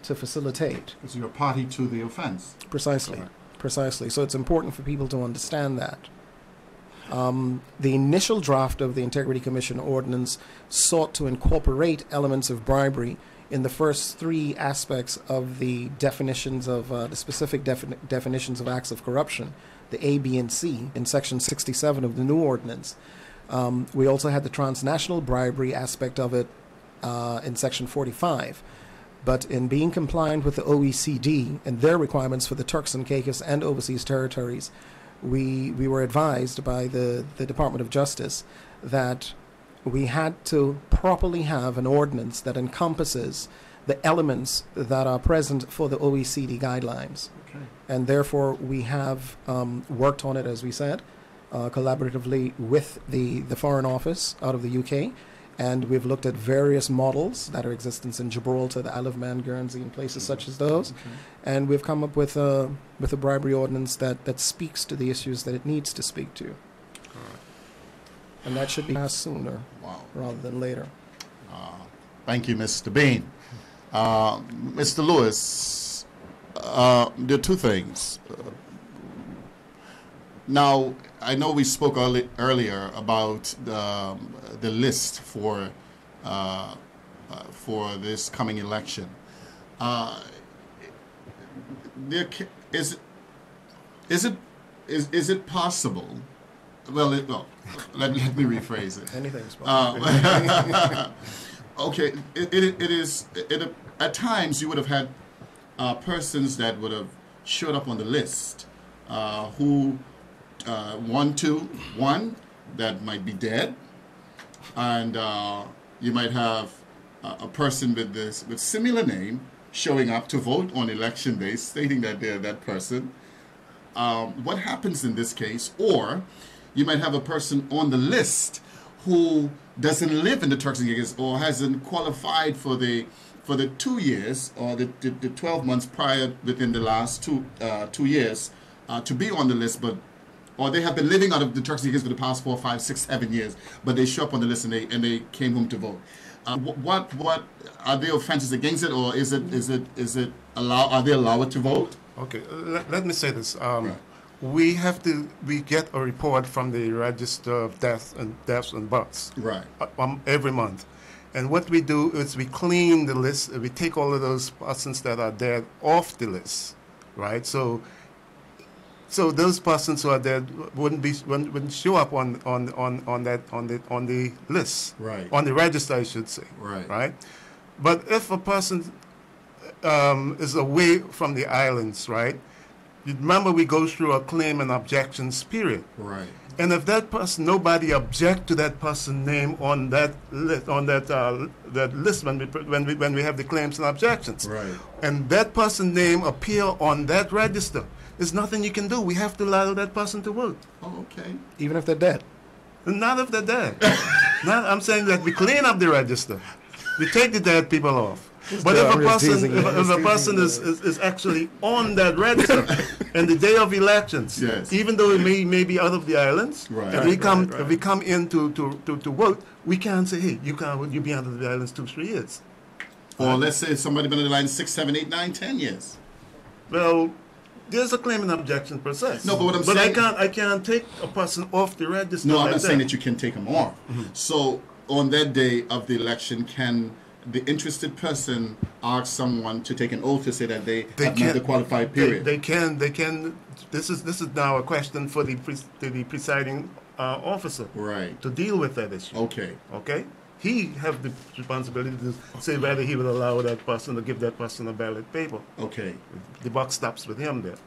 to facilitate. Because you're a party to the offense. Precisely. Precisely. So it's important for people to understand that. The initial draft of the Integrity Commission ordinance sought to incorporate elements of bribery in the first three aspects of the definitions of the specific definitions of acts of corruption, the A, B, and C, in Section 67 of the new ordinance. We also had the transnational bribery aspect of it in Section 45. But in being compliant with the OECD and their requirements for the Turks and Caicos and overseas territories, we were advised by the Department of Justice that we had to properly have an ordinance that encompasses the elements that are present for the OECD guidelines. Okay. And therefore, we have worked on it, as we said, collaboratively with the Foreign Office out of the UK. And we've looked at various models that are existence in Gibraltar, the Isle of Man, Guernsey, and places such as those. Okay. And we've come up with a bribery ordinance that speaks to the issues that it needs to speak to. And that should be passed sooner rather than later. Thank you, Mr. Bean. Mr. Lewis, there are two things. Now, I know we spoke earlier about the list for this coming election. Is it possible? Well, let me rephrase it. Anything's possible. Okay, it is. At times, you would have had persons that would have showed up on the list who one that might be dead, and you might have a person with similar name showing up to vote on election day, stating that they're that person. What happens in this case? Or you might have a person on the list who doesn't live in the Turks and Caicos or hasn't qualified for the 2 years or the 12 months prior within the last 2 years to be on the list, or they have been living out of the Turks and Caicos for the past 4, 5, 6, 7 years, but they show up on the list and they came home to vote. What are there offenses against it, or is it are they allowed to vote? Okay, let me say this. Right. We get a report from the Register of Deaths and Births Right. Every month. And what we do is we clean the list. We take all of those persons that are dead off the list, right? So those persons who are dead wouldn't show up on the list, Right. on the register, I should say, Right. right? But if a person is away from the islands, right? Remember, we go through a claim and objections period. Right. And if that person, nobody object to that person's name on that list, that list when we have the claims and objections, Right. and that person's name appear on that register, there's nothing you can do. We have to allow that person to vote. Oh, okay. Even if they're dead. Not if they're dead. I'm saying that we clean up the register. We take the dead people off. But if a person is actually on that register and the day of elections, yes, even though it may be out of the islands, right. if we come in to vote, we can't say, hey, you be out of the islands 2-3 years. Or let's say somebody been in the line 6, 7, 8, 9, 10 years. Well, there's a claim and objection process. No, but what I'm saying, I can't take a person off the register. No, I'm not saying that you can take them off. Mm-hmm. So on that day of the election, can the interested person ask someone to take an oath to say that they have met the qualified period? They can. This is now a question for the presiding officer, right, to deal with that issue. Okay. He have the responsibility to say whether he will allow that person to give that person a ballot paper. Okay. The buck stops with him there.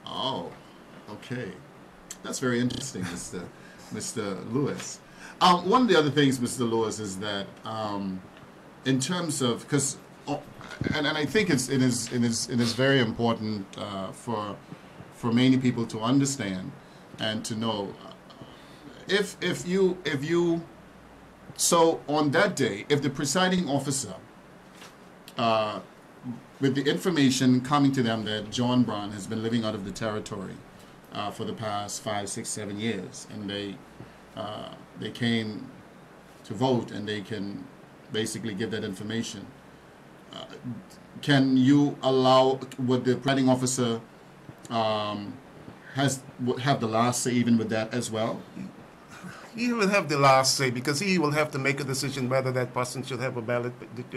Oh, okay. That's very interesting, Mr. Lewis. One of the other things, Mr. Lewis, is that in terms of, because, and I think it is very important for many people to understand and to know, if you so on that day, if the presiding officer, with the information coming to them that John Brown has been living out of the territory for the past 5, 6, 7 years, and they came to vote, and they can basically give that information, can you allow, would the presiding officer have the last say even with that as well? He will have the last say, because he will have to make a decision whether that person should have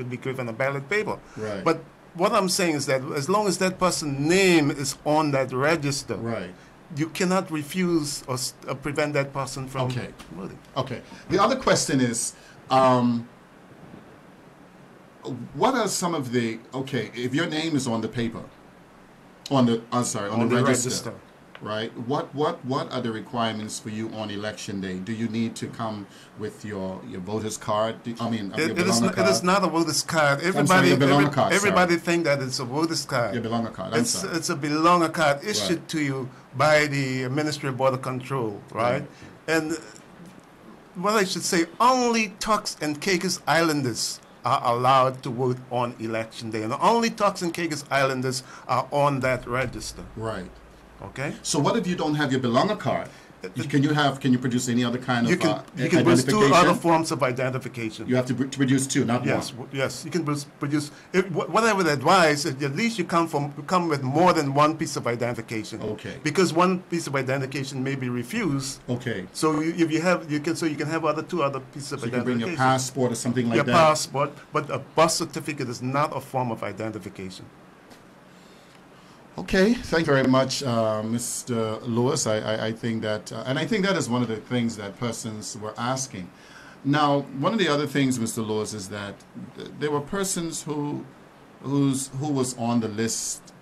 be given a ballot paper. Right. But what I'm saying is that as long as that person's name is on that register, right, you cannot refuse or prevent that person from voting. Okay. The other question is, what are some of the, if your name is on the paper, on the register, right? What are the requirements for you on election day? Do you need to come with your voter's card? Your belonger card? It is not a voter's card. Everybody think that it's a voter's card. Your belonger card. It's a belonger card issued to you by the Ministry of Border Control, right? And what I should say, only Turks and Caicos Islanders are allowed to vote on election day, and only Turks and Caicos Islanders are on that register. Right. Okay. So what if you don't have your belonger card? Can you produce any other kind of you can produce two other forms of identification. You have to produce two, not one. Yes, you can produce. What I would advise is at least you come with more than one piece of identification. Okay. Because one piece of identification may be refused. Okay. So if you can have two other pieces of identification. You can bring your passport or something like that. Your passport, but a birth certificate is not a form of identification. Okay, thank you very much, Mr. Lewis. I think that, and I think that is one of the things that persons were asking. Now, one of the other things, Mr. Lewis, is that there were persons who was on the list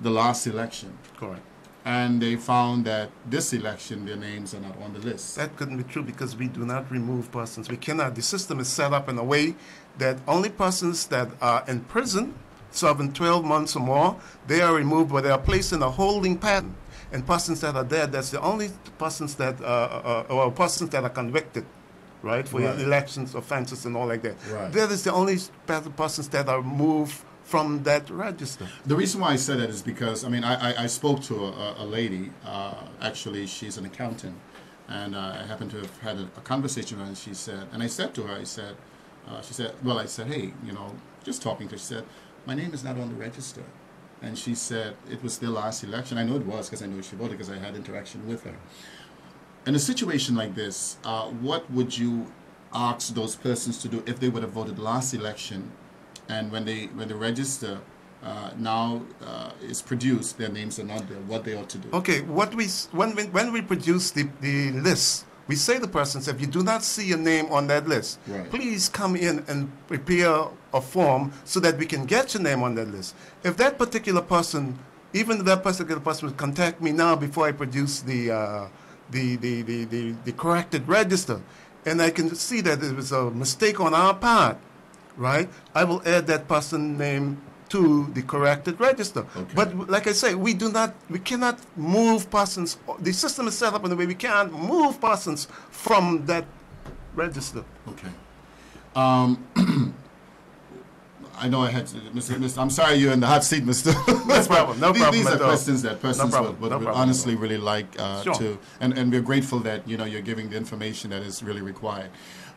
the last election. Correct. And they found that this election, their names are not on the list. That couldn't be true because we do not remove persons. We cannot. The system is set up in a way that only persons that are in prison serving 12 months or more, they are removed, but they are placed in a holding pattern. And persons that are dead, that's the only persons that persons that are convicted, right, for elections, offenses, and all like that. Right. That is the only persons that are moved from that register. The reason why I said that is because, I spoke to a lady, actually she's an accountant, and I happened to have had a conversation with her, and she said, and I said to her, she said, hey, just talking to her, she said, my name is not on the register. And she said it was their last election. I know it was because I know she voted because I had interaction with her. In a situation like this, what would you ask those persons to do if they would have voted last election, and when the register now is produced, their names are not there, what they ought to do? Okay, when we produce the list, we say to persons, if you do not see your name on that list, please come in and prepare a form so that we can get your name on that list. If that particular person, even that particular person would contact me now before I produce the corrected register, and I can see that it was a mistake on our part, right? I will add that person's name to the corrected register. Okay. But like I say, we cannot move persons. The system is set up in a way we can't move persons from that register. Okay. I know I had to, Mr. I'm sorry you're in the hot seat, Mr. No problem. No problem. These are questions that persons would honestly really like sure. to, and we're grateful that you're giving the information that is really required.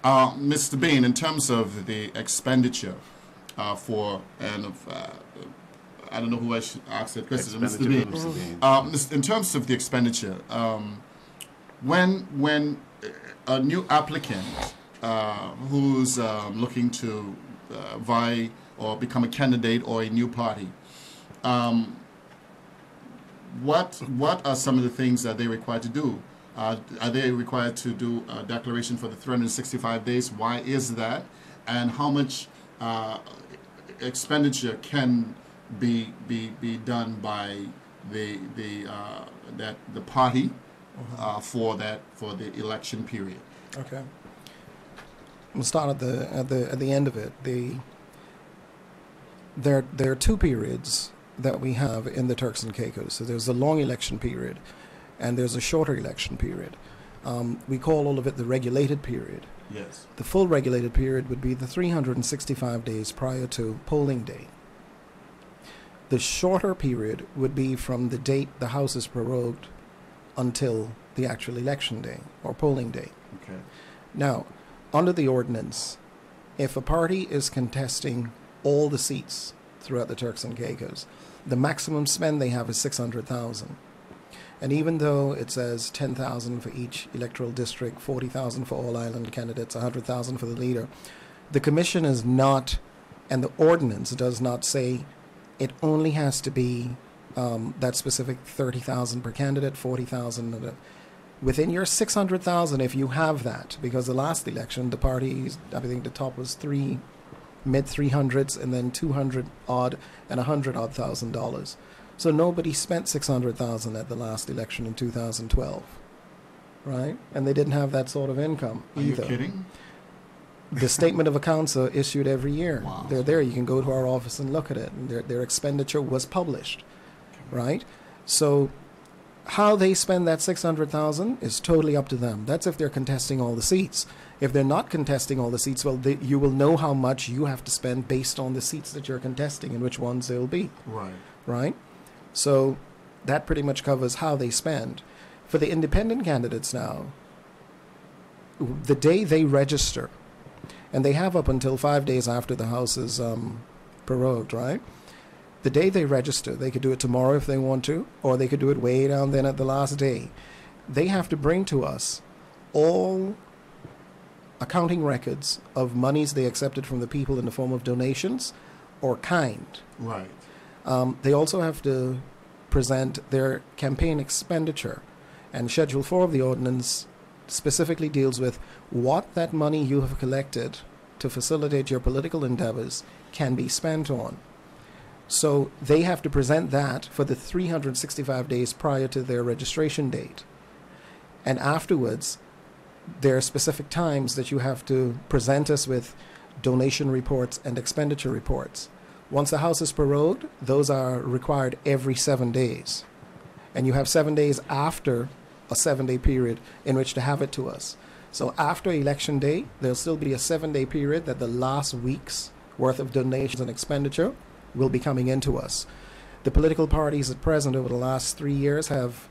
Mr. Bean, in terms of the expenditure I don't know who I should ask that question. Mr. Bean. In terms of the expenditure, when a new applicant who's looking to vie or become a candidate or a new party, what are some of the things that they're required to do? Are they required to do a declaration for the 365 days? Why is that? And how much expenditure can be done by the party for the election period? Okay. We'll start at the end of it. There are two periods that we have in the Turks and Caicos. So there's a long election period, and there's a shorter election period. We call all of it the regulated period. Yes. The full regulated period would be the 365 days prior to polling day. The shorter period would be from the date the House is prorogued until the actual election day or polling day. Okay. Now, under the ordinance, if a party is contesting all the seats throughout the Turks and Caicos, the maximum spend they have is $600,000. And even though it says $10,000 for each electoral district, $40,000 for all island candidates, $100,000 for the leader, the commission is not, and the ordinance does not say it only has to be that specific $30,000 per candidate, $40,000. Within your $600,000, if you have that, because the last election, the parties, I think the top was mid 300s, and then 200 odd and 100 odd $1,000. So nobody spent 600,000 at the last election in 2012, right? And they didn't have that sort of income either. Are you kidding? The statement of accounts are issued every year. Wow. They're there. You can go to our office and look at it. And their expenditure was published, right? So how they spend that 600,000 is totally up to them. That's if they're contesting all the seats. If they're not contesting all the seats, well, you will know how much you have to spend based on the seats that you're contesting and which ones they'll be. Right. Right? So that pretty much covers how they spend. For the independent candidates now, the day they register, and they have up until 5 days after the House is prorogued, right? The day they register, they could do it tomorrow if they want to, or they could do it way down then at the last day. They have to bring to us all accounting records of monies they accepted from the people in the form of donations or kind. Right. They also have to present their campaign expenditure, and Schedule 4 of the ordinance specifically deals with what that money you have collected to facilitate your political endeavors can be spent on. So they have to present that for the 365 days prior to their registration date. And afterwards, there are specific times that you have to present us with donation reports and expenditure reports. Once the House is prorogued, those are required every 7 days. And you have 7 days after a 7-day period in which to have it to us. So after Election Day, there'll still be a 7-day period that the last week's worth of donations and expenditure will be coming into us. The political parties at present over the last 3 years have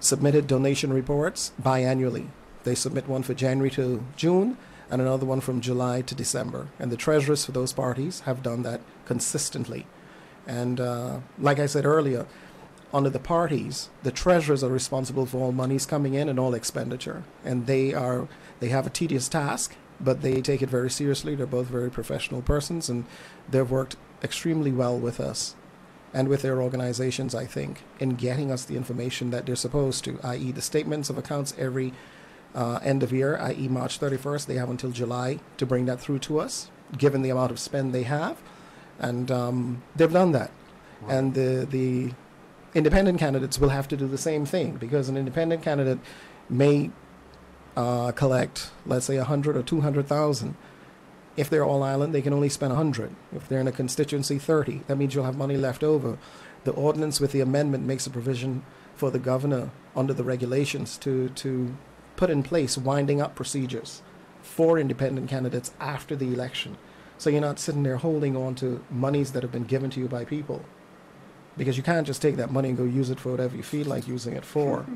submitted donation reports biannually. They submit one for January to June and another one from July to December. And the treasurers for those parties have done that consistently. And like I said earlier, under the parties, the treasurers are responsible for all monies coming in and all expenditure. And they have a tedious task, but they take it very seriously. They're both very professional persons, and they've worked extremely well with us and with their organizations, I think, in getting us the information that they're supposed to, i.e. the statements of accounts every end of year, i.e. March 31st. They have until July to bring that through to us, given the amount of spend they have. And they've done that. Wow. And the independent candidates will have to do the same thing, because an independent candidate may collect, let's say, 100 or 200,000. If they're all island, they can only spend 100. If they're in a constituency, 30. That means you'll have money left over. The ordinance with the amendment makes a provision for the governor under the regulations to put in place winding up procedures for independent candidates after the election. So you're not sitting there holding on to monies that have been given to you by people, because you can't just take that money and go use it for whatever you feel like using it for.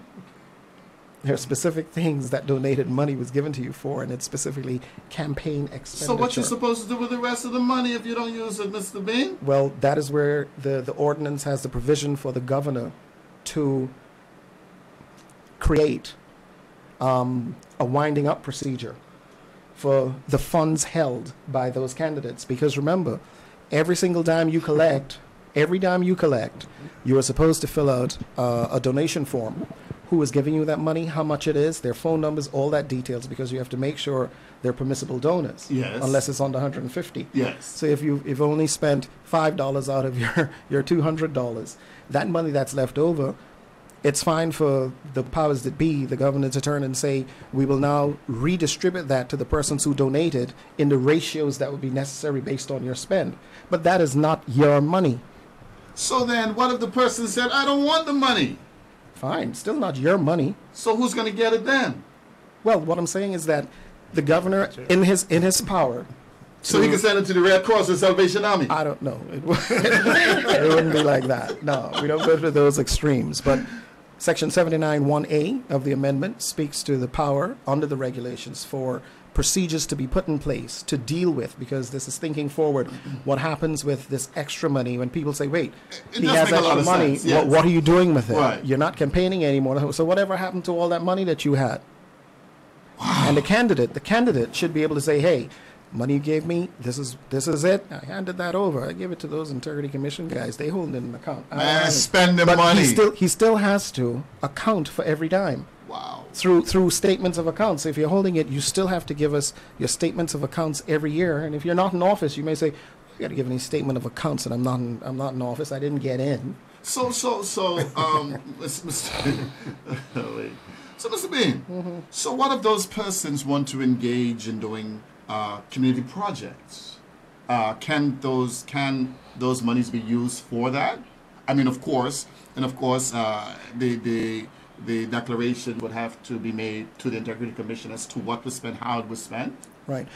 There are specific things that donated money was given to you for, and it's specifically campaign expenditure. So what you're supposed to do with the rest of the money if you don't use it, Mr. Bean? Well, that is where the ordinance has the provision for the governor to create a winding up procedure for the funds held by those candidates. Because remember, every single dime you collect, you are supposed to fill out a donation form. Who is giving you that money, how much it is, their phone numbers, all that details, because you have to make sure they're permissible donors. Yes. Unless it's under 150. Yes. So if you've only spent $5 out of your $200, that money that's left over, it's fine for the powers that be, the governor, to turn and say, we will now redistribute that to the persons who donated in the ratios that would be necessary based on your spend. But that is not your money. So then what if the person said, I don't want the money? Fine, still not your money. So who's going to get it then? Well, what I'm saying is that the governor, in his power... So he can send it to the Red Cross and Salvation Army? I don't know. It wouldn't be like that. No, we don't go to those extremes. But Section 79(1)(a) of the amendment speaks to the power under the regulations for procedures to be put in place to deal with, because this is thinking forward. What happens with this extra money when people say, wait, he has extra money, yes. What are you doing with it? Right. You're not campaigning anymore. So whatever happened to all that money that you had? Wow. And the candidate should be able to say, hey, money you gave me, this is it. I handed that over. I give it to those Integrity Commission guys. They hold it in an account. Spend the money. He still has to account for every dime. Wow. Through statements of accounts. If you're holding it, you still have to give us your statements of accounts every year. And if you're not in office, you may say, "You got to give me a statement of accounts, and I'm not in office. I didn't get in." So, Mr. Wait. So, Mr. Bean, so what if those persons want to engage in doing community projects? Can those monies be used for that? I mean, of course, the declaration would have to be made to the Integrity Commission as to what was spent, how it was spent. Right.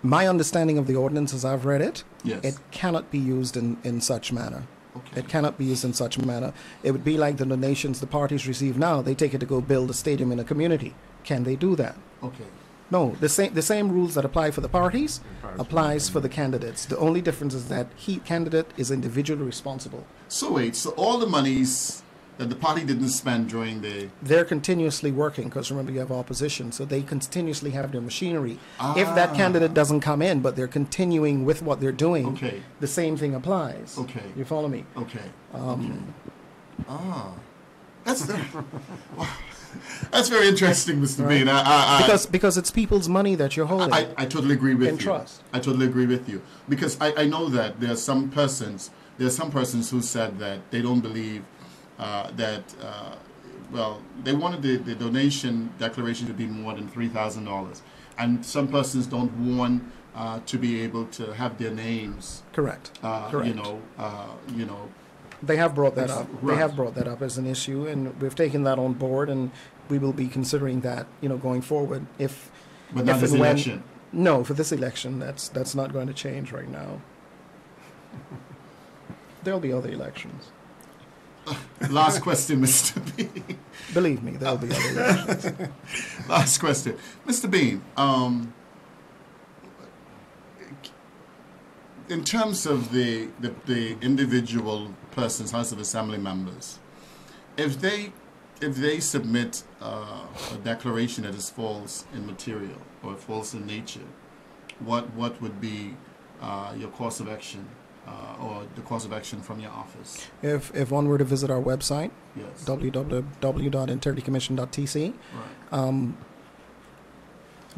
My understanding of the ordinance, as I've read it, Yes. it cannot be used in such manner. Okay. It cannot be used in such a manner. It would be like the donations the parties receive now. They take it to go build a stadium in a community. Can they do that? Okay. No. The same rules that apply for the parties applies for the candidates. The only difference is that candidate is individually responsible. So wait. So all the monies that the party didn't spend during the They're continuously working because remember you have opposition, so they continuously have their machinery. If that candidate doesn't come in, but they're continuing with what they're doing, Okay. the same thing applies. Okay. You follow me? Okay. That's that's very interesting, Mr. Bean. Because it's people's money that you're holding. I totally agree with in you. trust. I totally agree with you because I know that there are some persons who said that they don't believe they wanted the donation declaration to be more than $3,000, and some persons don't want to be able to have their names. Correct. Correct. They have brought that up. Right. They have brought that up as an issue, and we've taken that on board, and we will be considering that, going forward. But not this election. No, for this election, that's not going to change right now. There'll be other elections. Last question, Mr. Bean. Believe me, there'll be other elections. Last question, Mr. Bean. In terms of the individual persons, House of Assembly members, if they submit a declaration that is false in material or false in nature, what would be your course of action or the course of action from your office? If one were to visit our website, Yes. www.integritycommission.tc, Right.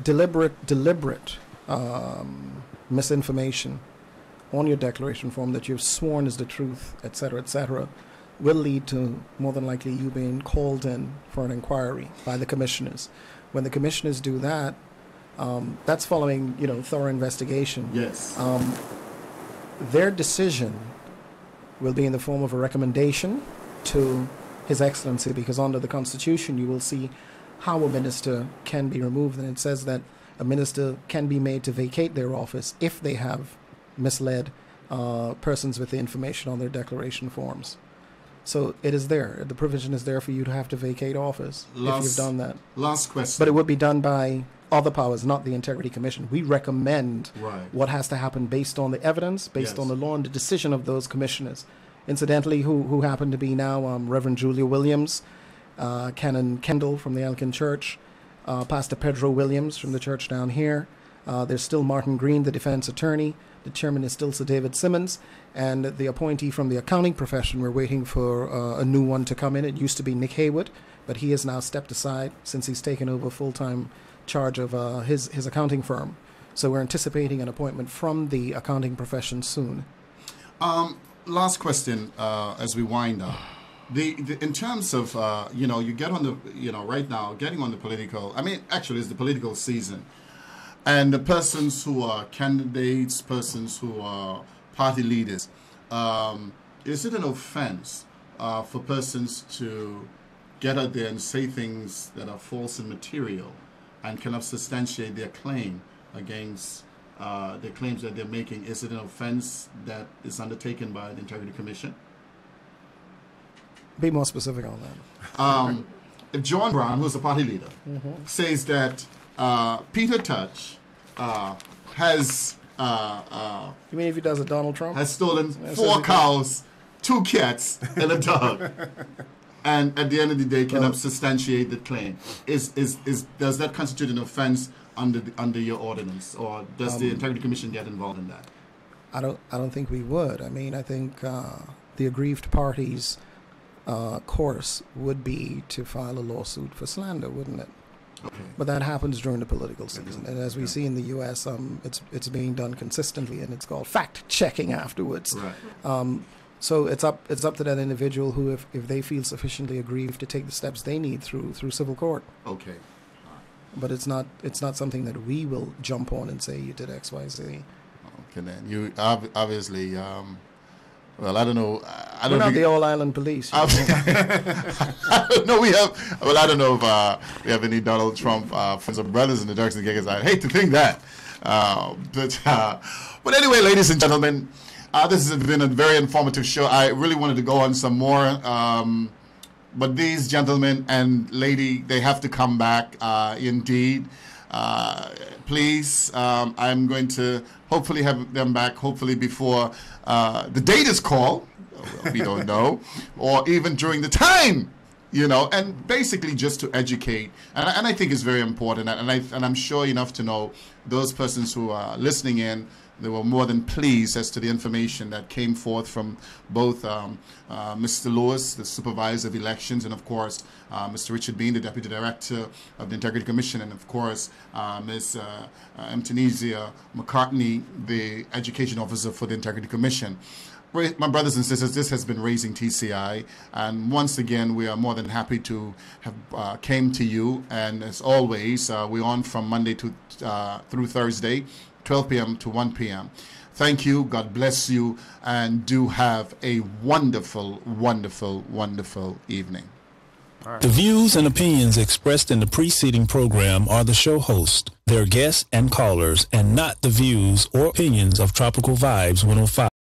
deliberate misinformation on your declaration form that you've sworn is the truth, etc., will lead to more than likely you being called in for an inquiry by the commissioners. When the commissioners do that, that's following thorough investigation. Yes. Their decision will be in the form of a recommendation to His Excellency, because under the Constitution you will see how a minister can be removed, and it says that a minister can be made to vacate their office if they have misled persons with the information on their declaration forms. So it is there. The provision is there for you to have to vacate office if you've done that. Last question. But it would be done by other powers, not the Integrity Commission. We recommend Right. what has to happen based on the evidence, based Yes. on the law, and the decision of those commissioners. Incidentally, who happen to be now Reverend Julia Williams, Canon Kendall from the Anglican Church, Pastor Pedro Williams from the church down here. There's still Martin Green, the defense attorney. The chairman is still Sir David Simmons. And the appointee from the accounting profession, we're waiting for a new one to come in. It used to be Nick Haywood, but he has now stepped aside since he's taken over full-time charge of his accounting firm. So we're anticipating an appointment from the accounting profession soon. Last question as we wind up. In terms of, you get on the, right now, getting on the political, actually it's the political season. And the persons who are candidates, persons who are party leaders, is it an offense for persons to get out there and say things that are false in material and cannot substantiate their claim against the claims that they're making? Is it an offense that is undertaken by the Integrity Commission? Be more specific on that. If John Brown, who's the party leader, says that Peter Touch has You mean if he does a Donald Trump? has stolen 4 cows, 2 cats, and a dog, and at the end of the day cannot substantiate the claim, does that constitute an offense under your ordinance, or does the Integrity Commission get involved in that? I don't think we would. I think the aggrieved parties course would be to file a lawsuit for slander, wouldn't it? Okay. But that happens during the political season, and as we see in the U.S., it's being done consistently, and it's called fact-checking afterwards. Right. So it's up to that individual who, if they feel sufficiently aggrieved, to take the steps they need through civil court. Okay. But it's not something that we will jump on and say you did X, Y, Z. Okay, then you obviously. Well, I don't know. We're not the All Island Police. No, we have. Well, I don't know if we have any Donald Trump friends or brothers in the Turks and Caicos. I hate to think that, but anyway, ladies and gentlemen, this has been a very informative show. I really wanted to go on some more, but these gentlemen and lady, they have to come back. Indeed, please. I'm going to hopefully have them back. Hopefully before the date is called. Well, we don't know, or even during the time, and basically just to educate, and I think it's very important, and I'm sure enough to know those persons who are listening in, they were more than pleased as to the information that came forth from both Mr. Lewis, the Supervisor of Elections, and of course Mr. Richard Bean, the Deputy Director of the Integrity Commission, and of course Ms. Mtunisia McCartney, the Education Officer for the Integrity Commission. My brothers and sisters, this has been Raising TCI, and once again we are more than happy to have came to you, and as always we're on from Monday to through Thursday, 12 p.m. to 1 p.m. Thank you, God bless you, and do have a wonderful, wonderful, wonderful evening. The views and opinions expressed in the preceding program are the show host, their guests and callers, and not the views or opinions of Tropical Vibes 105.